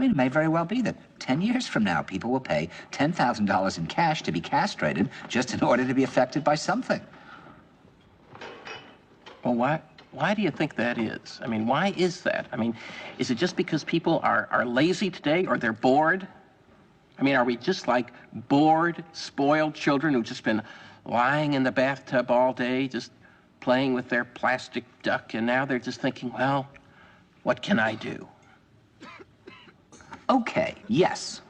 mean, it may very well be that 10 years from now, people will pay $10,000 in cash to be castrated just in order to be affected by something. Well, why do you think that is? I mean, why is that? I mean, is it just because people are lazy today, or they're bored? I mean, are we just like bored, spoiled children who've just been lying in the bathtub all day, just playing with their plastic duck, and now they're just thinking, well, what can I do? Okay, yes,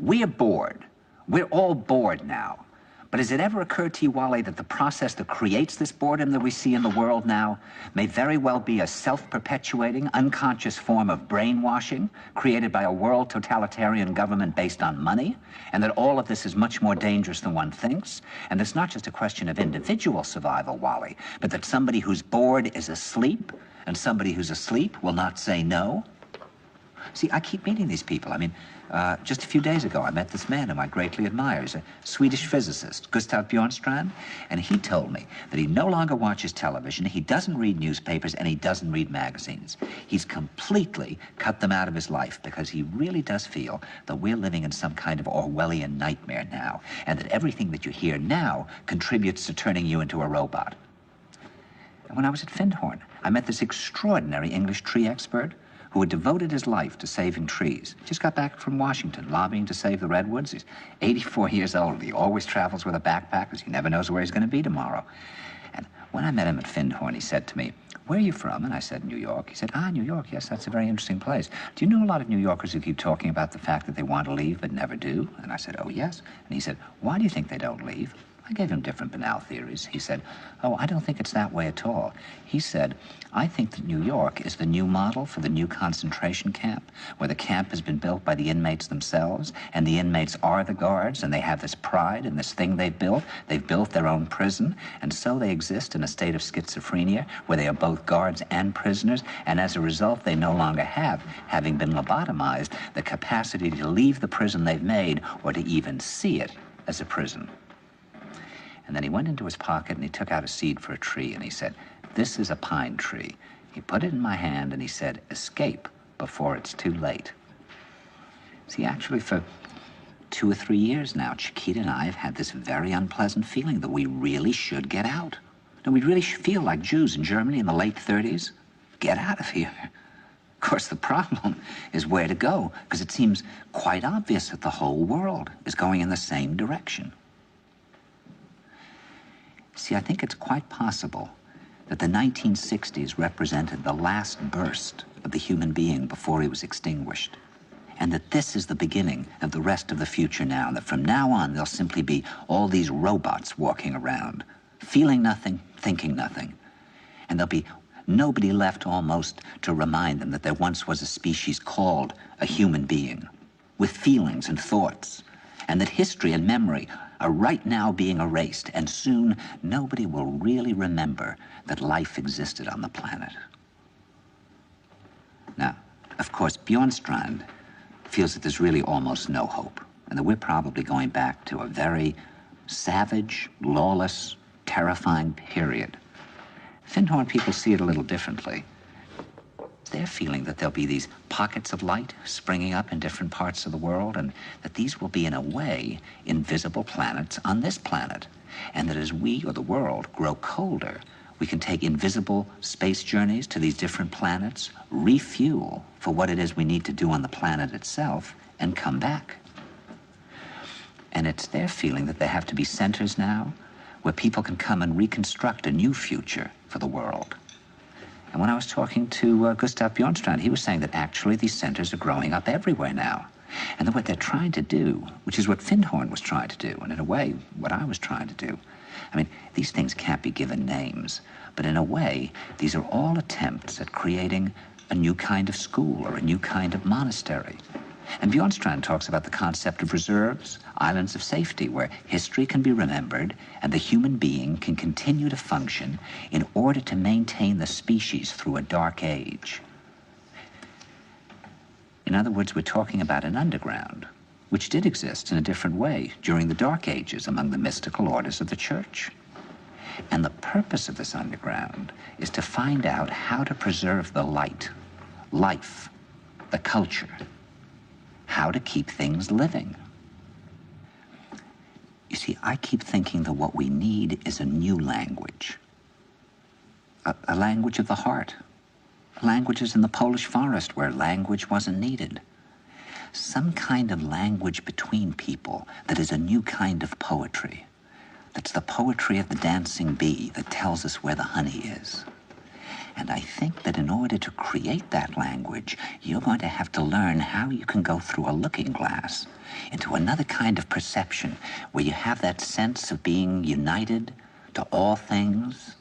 we're bored. We're all bored now. But has it ever occurred to you, Wally, that the process that creates this boredom that we see in the world now may very well be a self-perpetuating, unconscious form of brainwashing created by a world totalitarian government based on money, and that all of this is much more dangerous than one thinks, and it's not just a question of individual survival, Wally, but that somebody who's bored is asleep, and somebody who's asleep will not say no? See, I keep meeting these people. I mean, just a few days ago, I met this man whom I greatly admire. He's a Swedish physicist, Gustav Bjornstrand, and he told me that he no longer watches television, he doesn't read newspapers, and he doesn't read magazines. He's completely cut them out of his life because he really does feel that we're living in some kind of Orwellian nightmare now, and that everything that you hear now contributes to turning you into a robot. And when I was at Findhorn, I met this extraordinary English tree expert who had devoted his life to saving trees. Just got back from Washington, lobbying to save the redwoods. He's 84 years old. He always travels with a backpack because he never knows where he's going to be tomorrow. And when I met him at Findhorn, he said to me, "Where are you from?" And I said, "New York." He said, "Ah, New York, yes, that's a very interesting place. Do you know a lot of New Yorkers who keep talking about the fact that they want to leave but never do?" And I said, "Oh, yes." And he said, "Why do you think they don't leave?" I gave him different banal theories. He said, "Oh, I don't think it's that way at all." He said, "I think that New York is the new model for the new concentration camp, where the camp has been built by the inmates themselves, and the inmates are the guards, and they have this pride in this thing they've built. They've built their own prison, and so they exist in a state of schizophrenia, where they are both guards and prisoners, and as a result, they no longer have, having been lobotomized, the capacity to leave the prison they've made, or to even see it as a prison." And then he went into his pocket and he took out a seed for a tree and he said, "This is a pine tree." He put it in my hand and he said, "Escape before it's too late." See, actually for 2 or 3 years now, Chiquita and I have had this very unpleasant feeling that we really should get out. And we really should feel like Jews in Germany in the late 30s. Get out of here. Of course, the problem is where to go, because it seems quite obvious that the whole world is going in the same direction. See, I think it's quite possible that the 1960s represented the last burst of the human being before he was extinguished, and that this is the beginning of the rest of the future now, and that from now on there'll simply be all these robots walking around, feeling nothing, thinking nothing, and there'll be nobody left almost to remind them that there once was a species called a human being, with feelings and thoughts, and that history and memory are right now being erased, and soon nobody will really remember that life existed on the planet. Now, of course, Bjornstrand feels that there's really almost no hope, and that we're probably going back to a very savage, lawless, terrifying period. Findhorn people see it a little differently. They're feeling that there'll be these pockets of light springing up in different parts of the world, and that these will be, in a way, invisible planets on this planet. And that as we, or the world, grow colder, we can take invisible space journeys to these different planets, refuel for what it is we need to do on the planet itself, and come back. And it's their feeling that there have to be centers now where people can come and reconstruct a new future for the world. And when I was talking to Gustav Bjornstrand, he was saying that actually these centers are growing up everywhere now. And that what they're trying to do, which is what Findhorn was trying to do, and in a way, what I was trying to do. I mean, these things can't be given names, but in a way, these are all attempts at creating a new kind of school or a new kind of monastery. And Bjornstrand talks about the concept of reserves, islands of safety, where history can be remembered and the human being can continue to function in order to maintain the species through a dark age. In other words, we're talking about an underground, which did exist in a different way during the Dark Ages among the mystical orders of the Church. And the purpose of this underground is to find out how to preserve the light, life, the culture, how to keep things living. You see, I keep thinking that what we need is a new language. A language of the heart. Languages in the Polish forest where language wasn't needed. Some kind of language between people that is a new kind of poetry. That's the poetry of the dancing bee that tells us where the honey is. And I think that in order to create that language, you're going to have to learn how you can go through a looking glass into another kind of perception where you have that sense of being united to all things,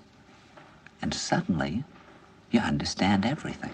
and suddenly you understand everything.